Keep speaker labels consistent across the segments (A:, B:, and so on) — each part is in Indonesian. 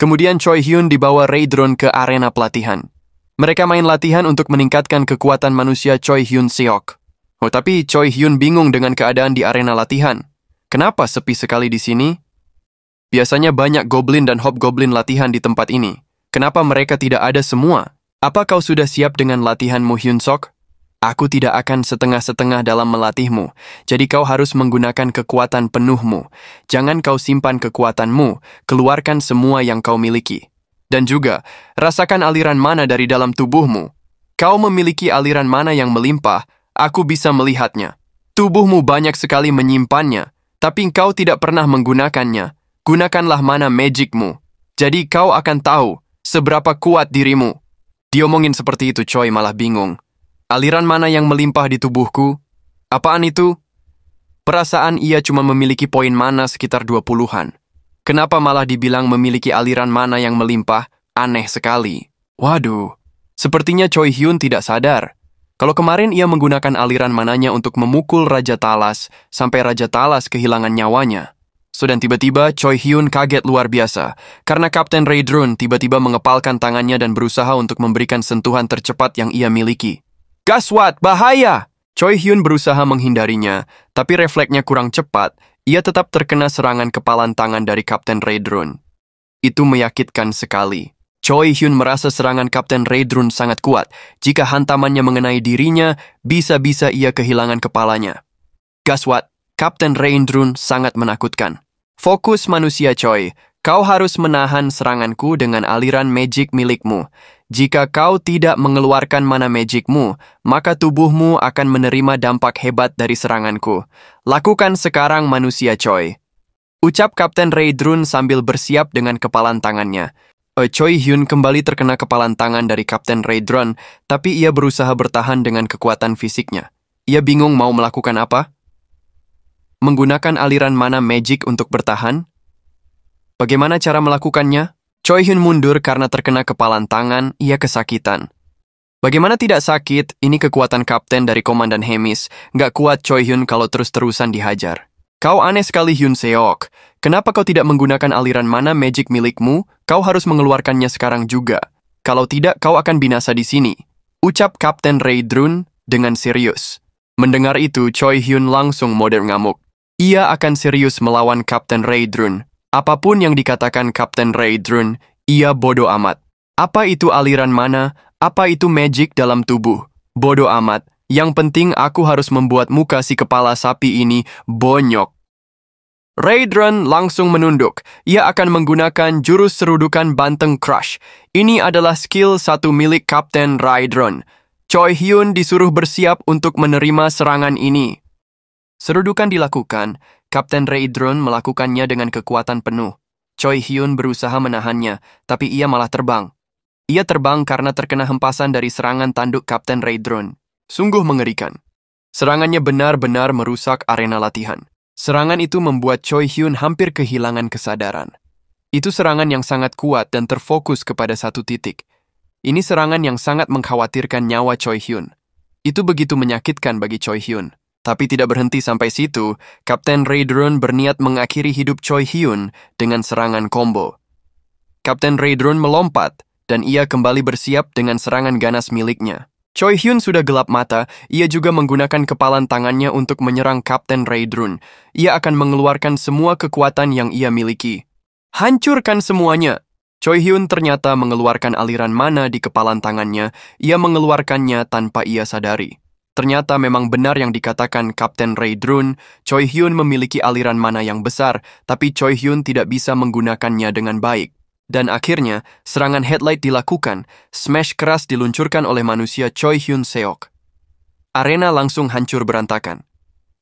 A: Kemudian Choi Hyun dibawa Raydron ke arena pelatihan. Mereka main latihan untuk meningkatkan kekuatan manusia Choi Hyun Seok. Oh, tapi Choi Hyun bingung dengan keadaan di arena latihan. Kenapa sepi sekali di sini? Biasanya banyak goblin dan hobgoblin latihan di tempat ini. Kenapa mereka tidak ada semua? Apa kau sudah siap dengan latihanmu, Hyun Sok? Aku tidak akan setengah-setengah dalam melatihmu, jadi kau harus menggunakan kekuatan penuhmu. Jangan kau simpan kekuatanmu, keluarkan semua yang kau miliki. Dan juga, rasakan aliran mana dari dalam tubuhmu. Kau memiliki aliran mana yang melimpah, aku bisa melihatnya. Tubuhmu banyak sekali menyimpannya, tapi kau tidak pernah menggunakannya. Gunakanlah mana magicmu. Jadi kau akan tahu seberapa kuat dirimu. Diomongin seperti itu, Choi malah bingung. Aliran mana yang melimpah di tubuhku? Apaan itu? Perasaan ia cuma memiliki poin mana sekitar 20-an. Kenapa malah dibilang memiliki aliran mana yang melimpah? Aneh sekali. Waduh, sepertinya Choi Hyun tidak sadar. Kalau kemarin ia menggunakan aliran mananya untuk memukul Raja Talas, sampai Raja Talas kehilangan nyawanya. So, dan tiba-tiba Choi Hyun kaget luar biasa, karena Kapten Raydron tiba-tiba mengepalkan tangannya dan berusaha untuk memberikan sentuhan tercepat yang ia miliki. Gaswat, bahaya! Choi Hyun berusaha menghindarinya, tapi refleksnya kurang cepat, ia tetap terkena serangan kepalan tangan dari Kapten Raydron. Itu menyakitkan sekali. Choi Hyun merasa serangan Kapten Raydron sangat kuat. Jika hantamannya mengenai dirinya, bisa-bisa ia kehilangan kepalanya. Gaswat, Kapten Raydron sangat menakutkan. Fokus manusia Choi, kau harus menahan seranganku dengan aliran magic milikmu. Jika kau tidak mengeluarkan mana magicmu, maka tubuhmu akan menerima dampak hebat dari seranganku. Lakukan sekarang manusia Choi. Ucap Kapten Raydron sambil bersiap dengan kepalan tangannya. Choi Hyun kembali terkena kepalan tangan dari Kapten Raydron, tapi ia berusaha bertahan dengan kekuatan fisiknya. Ia bingung mau melakukan apa? Menggunakan aliran mana magic untuk bertahan? Bagaimana cara melakukannya? Choi Hyun mundur karena terkena kepalan tangan, ia kesakitan. Bagaimana tidak sakit, ini kekuatan kapten dari Komandan Hemis. Nggak kuat Choi Hyun kalau terus-terusan dihajar. Kau aneh sekali Hyun Seok. Kenapa kau tidak menggunakan aliran mana magic milikmu? Kau harus mengeluarkannya sekarang juga. Kalau tidak, kau akan binasa di sini. Ucap Kapten Raydron dengan serius. Mendengar itu, Choi Hyun langsung mode ngamuk. Ia akan serius melawan Kapten Raydron. Apapun yang dikatakan Kapten Raydron, ia bodoh amat. Apa itu aliran mana? Apa itu magic dalam tubuh? Bodoh amat. Yang penting aku harus membuat muka si kepala sapi ini bonyok. Raydron langsung menunduk. Ia akan menggunakan jurus serudukan Banteng Crush. Ini adalah skill 1 milik Kapten Raydron. Choi Hyun disuruh bersiap untuk menerima serangan ini. Serudukan dilakukan. Kapten Raydron melakukannya dengan kekuatan penuh. Choi Hyun berusaha menahannya, tapi ia malah terbang. Ia terbang karena terkena hempasan dari serangan tanduk Kapten Raydron. Sungguh mengerikan. Serangannya benar-benar merusak arena latihan. Serangan itu membuat Choi Hyun hampir kehilangan kesadaran. Itu serangan yang sangat kuat dan terfokus kepada satu titik. Ini serangan yang sangat mengkhawatirkan nyawa Choi Hyun. Itu begitu menyakitkan bagi Choi Hyun. Tapi tidak berhenti sampai situ, Kapten Raydron berniat mengakhiri hidup Choi Hyun dengan serangan combo. Kapten Raydron melompat, dan ia kembali bersiap dengan serangan ganas miliknya. Choi Hyun sudah gelap mata, ia juga menggunakan kepalan tangannya untuk menyerang Kapten Raydron. Ia akan mengeluarkan semua kekuatan yang ia miliki. Hancurkan semuanya! Choi Hyun ternyata mengeluarkan aliran mana di kepalan tangannya, ia mengeluarkannya tanpa ia sadari. Ternyata memang benar yang dikatakan Kapten Raydron, Choi Hyun memiliki aliran mana yang besar, tapi Choi Hyun tidak bisa menggunakannya dengan baik. Dan akhirnya, serangan headlight dilakukan, smash keras diluncurkan oleh manusia Choi Hyun Seok. Arena langsung hancur berantakan.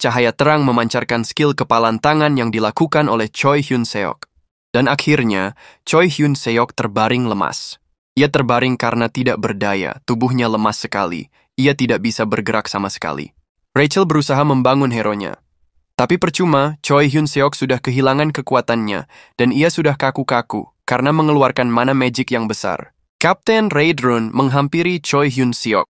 A: Cahaya terang memancarkan skill kepalan tangan yang dilakukan oleh Choi Hyun Seok. Dan akhirnya, Choi Hyun Seok terbaring lemas. Ia terbaring karena tidak berdaya, tubuhnya lemas sekali. Ia tidak bisa bergerak sama sekali. Rachel berusaha membangun hero-nya. Tapi percuma, Choi Hyun Seok sudah kehilangan kekuatannya, dan ia sudah kaku-kaku karena mengeluarkan mana magic yang besar. Kapten Raydron menghampiri Choi Hyun Seok.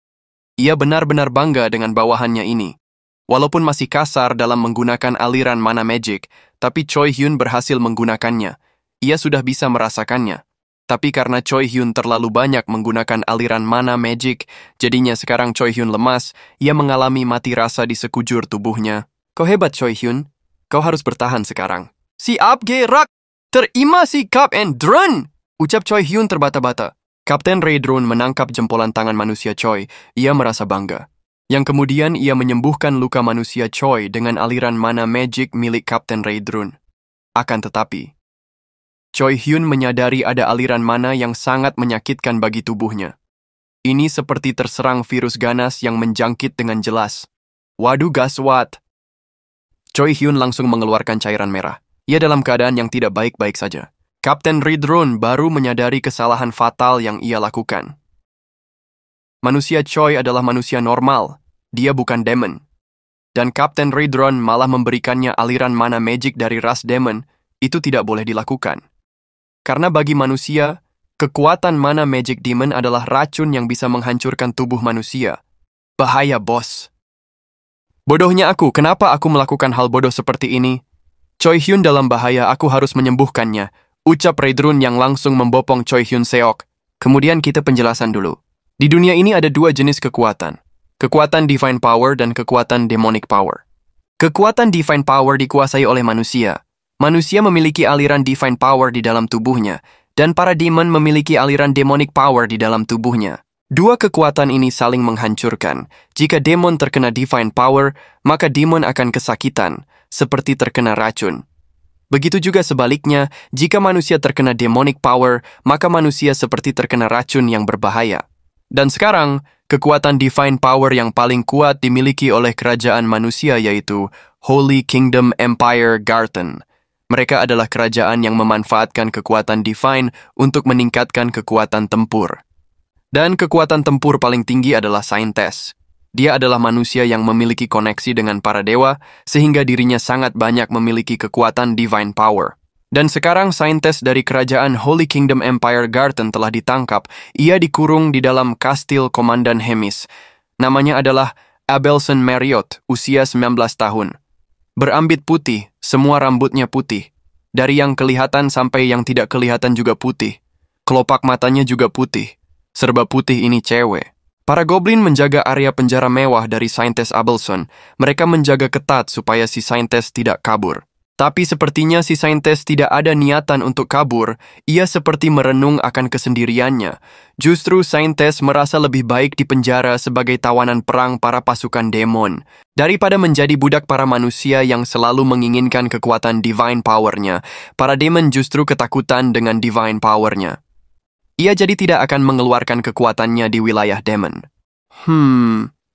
A: Ia benar-benar bangga dengan bawahannya ini. Walaupun masih kasar dalam menggunakan aliran mana magic, tapi Choi Hyun berhasil menggunakannya. Ia sudah bisa merasakannya. Tapi karena Choi Hyun terlalu banyak menggunakan aliran mana magic, jadinya sekarang Choi Hyun lemas, ia mengalami mati rasa di sekujur tubuhnya. Kau hebat Choi Hyun, kau harus bertahan sekarang. Siap gerak, terima sikap and run! Ucap Choi Hyun terbata-bata. Kapten Ray Drone menangkap jempolan tangan manusia Choi, ia merasa bangga. Yang kemudian ia menyembuhkan luka manusia Choi dengan aliran mana magic milik Kapten Ray Drone. Akan tetapi, Choi Hyun menyadari ada aliran mana yang sangat menyakitkan bagi tubuhnya. Ini seperti terserang virus ganas yang menjangkit dengan jelas. Waduh gaswat! Choi Hyun langsung mengeluarkan cairan merah. Ia dalam keadaan yang tidak baik-baik saja. Kapten Ray Drone baru menyadari kesalahan fatal yang ia lakukan. Manusia Choi adalah manusia normal. Dia bukan demon. Dan Kapten Ray Drone malah memberikannya aliran mana magic dari ras demon. Itu tidak boleh dilakukan. Karena bagi manusia, kekuatan mana magic demon adalah racun yang bisa menghancurkan tubuh manusia. Bahaya, bos. Bodohnya aku, kenapa aku melakukan hal bodoh seperti ini? Choi Hyun dalam bahaya, aku harus menyembuhkannya. Ucap Ray Drone yang langsung membopong Choi Hyun Seok. Kemudian kita penjelasan dulu. Di dunia ini ada dua jenis kekuatan. Kekuatan Divine Power dan kekuatan Demonic Power. Kekuatan Divine Power dikuasai oleh manusia. Manusia memiliki aliran Divine Power di dalam tubuhnya, dan para demon memiliki aliran Demonic Power di dalam tubuhnya. Dua kekuatan ini saling menghancurkan. Jika demon terkena Divine Power, maka demon akan kesakitan, seperti terkena racun. Begitu juga sebaliknya, jika manusia terkena Demonic Power, maka manusia seperti terkena racun yang berbahaya. Dan sekarang, kekuatan Divine Power yang paling kuat dimiliki oleh kerajaan manusia yaitu Holy Kingdom Empire Garten. Mereka adalah kerajaan yang memanfaatkan kekuatan divine untuk meningkatkan kekuatan tempur. Dan kekuatan tempur paling tinggi adalah Saintes. Dia adalah manusia yang memiliki koneksi dengan para dewa, sehingga dirinya sangat banyak memiliki kekuatan divine power. Dan sekarang Saintes dari kerajaan Holy Kingdom Empire Garten telah ditangkap. Ia dikurung di dalam kastil Komandan Hemis. Namanya adalah Abelson Marriott, usia 19 tahun. Berambit putih, semua rambutnya putih. Dari yang kelihatan sampai yang tidak kelihatan juga putih. Kelopak matanya juga putih. Serba putih ini cewek. Para goblin menjaga area penjara mewah dari Saintes Abelson. Mereka menjaga ketat supaya si Saintes tidak kabur. Tapi sepertinya si Saintes tidak ada niatan untuk kabur. Ia seperti merenung akan kesendiriannya. Justru Saintes merasa lebih baik di penjara sebagai tawanan perang para pasukan demon, daripada menjadi budak para manusia yang selalu menginginkan kekuatan divine power-nya. Para demon justru ketakutan dengan divine power-nya. Ia jadi tidak akan mengeluarkan kekuatannya di wilayah demon.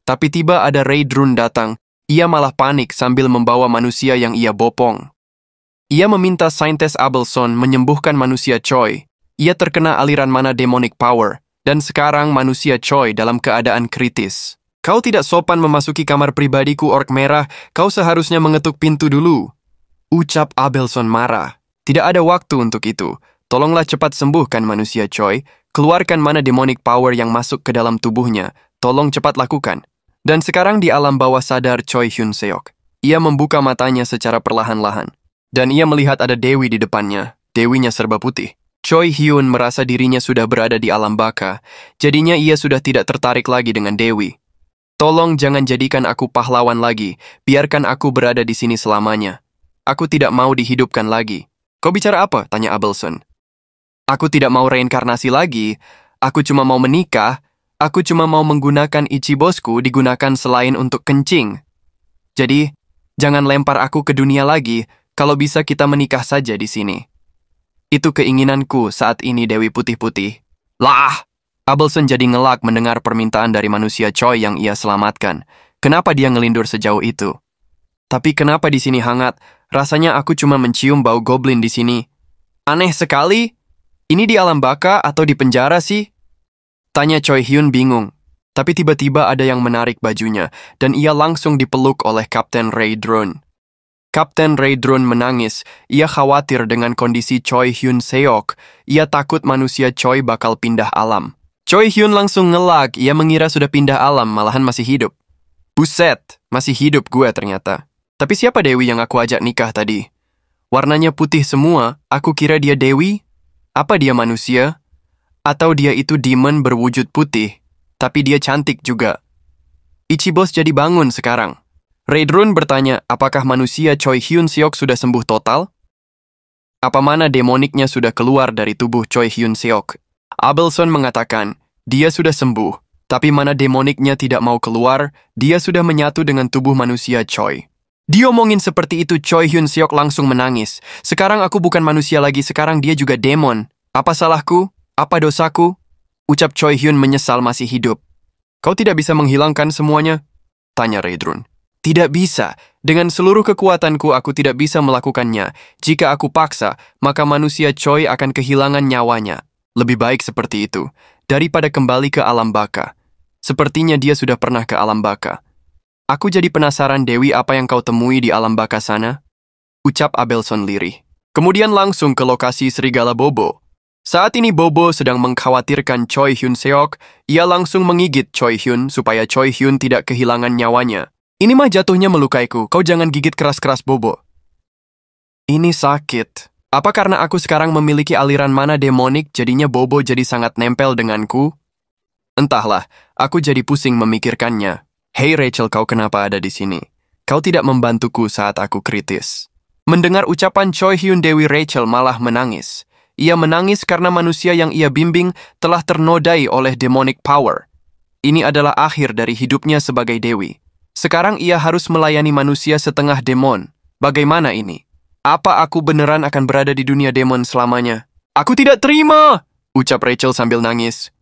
A: Tapi tiba ada Ray Drone datang. Ia malah panik sambil membawa manusia yang ia bopong. Ia meminta Saintes Abelson menyembuhkan manusia Choi. Ia terkena aliran mana demonic power, dan sekarang manusia Choi dalam keadaan kritis. Kau tidak sopan memasuki kamar pribadiku, ork merah. Kau seharusnya mengetuk pintu dulu. Ucap Abelson marah. Tidak ada waktu untuk itu. Tolonglah cepat sembuhkan manusia Choi. Keluarkan mana demonic power yang masuk ke dalam tubuhnya. Tolong cepat lakukan. Dan sekarang di alam bawah sadar Choi Hyun Seok. Ia membuka matanya secara perlahan-lahan. Dan ia melihat ada Dewi di depannya. Dewinya serba putih. Choi Hyun merasa dirinya sudah berada di alam baka. Jadinya ia sudah tidak tertarik lagi dengan Dewi. Tolong jangan jadikan aku pahlawan lagi. Biarkan aku berada di sini selamanya. Aku tidak mau dihidupkan lagi. Kau bicara apa? Tanya Abelson. Aku tidak mau reinkarnasi lagi. Aku cuma mau menikah. Aku cuma mau menggunakan ichibosku digunakan selain untuk kencing. Jadi, jangan lempar aku ke dunia lagi. Kalau bisa kita menikah saja di sini. Itu keinginanku saat ini, Dewi Putih-Putih. Lah! Abelson jadi ngelak mendengar permintaan dari manusia Choi yang ia selamatkan. Kenapa dia ngelindur sejauh itu? Tapi kenapa di sini hangat? Rasanya aku cuma mencium bau goblin di sini. Aneh sekali. Ini di alam baka atau di penjara sih? Tanya Choi Hyun bingung. Tapi tiba-tiba ada yang menarik bajunya, dan ia langsung dipeluk oleh Kapten Ray Drone. Kapten Ray Drone menangis. Ia khawatir dengan kondisi Choi Hyun Seok. Ia takut manusia Choi bakal pindah alam. Choi Hyun langsung ngelak. Ia mengira sudah pindah alam, malahan masih hidup. Buset, masih hidup gue ternyata. Tapi siapa Dewi yang aku ajak nikah tadi? Warnanya putih semua. Aku kira dia Dewi. Apa dia manusia? Atau dia itu demon berwujud putih, tapi dia cantik juga. Ichibos jadi bangun sekarang. Raedron bertanya, apakah manusia Choi Hyun Seok sudah sembuh total? Apa mana demoniknya sudah keluar dari tubuh Choi Hyun Seok? Abelson mengatakan, dia sudah sembuh, tapi mana demoniknya tidak mau keluar, dia sudah menyatu dengan tubuh manusia Choi. Diomongin seperti itu, Choi Hyun Seok langsung menangis. Sekarang aku bukan manusia lagi, sekarang dia juga demon. Apa salahku? Apa dosaku? Ucap Choi Hyun menyesal masih hidup. Kau tidak bisa menghilangkan semuanya? Tanya Raedron. Tidak bisa. Dengan seluruh kekuatanku aku tidak bisa melakukannya. Jika aku paksa, maka manusia Choi akan kehilangan nyawanya. Lebih baik seperti itu, daripada kembali ke alam baka. Sepertinya dia sudah pernah ke alam baka. Aku jadi penasaran, Dewi, apa yang kau temui di alam baka sana? Ucap Abelson lirih. Kemudian langsung ke lokasi serigala Bobo. Saat ini Bobo sedang mengkhawatirkan Choi Hyun Seok. Ia langsung menggigit Choi Hyun supaya Choi Hyun tidak kehilangan nyawanya. Ini mah jatuhnya melukaiku, kau jangan gigit keras-keras Bobo. Ini sakit. Apa karena aku sekarang memiliki aliran mana demonik jadinya Bobo jadi sangat nempel denganku? Entahlah, aku jadi pusing memikirkannya. Hei Rachel, kau kenapa ada di sini? Kau tidak membantuku saat aku kritis. Mendengar ucapan Choi Hyun, Dewi Rachel malah menangis. Ia menangis karena manusia yang ia bimbing telah ternodai oleh demonic power. Ini adalah akhir dari hidupnya sebagai Dewi. Sekarang ia harus melayani manusia setengah demon. Bagaimana ini? Apa aku beneran akan berada di dunia demon selamanya? Aku tidak terima! Ucap Rachel sambil nangis.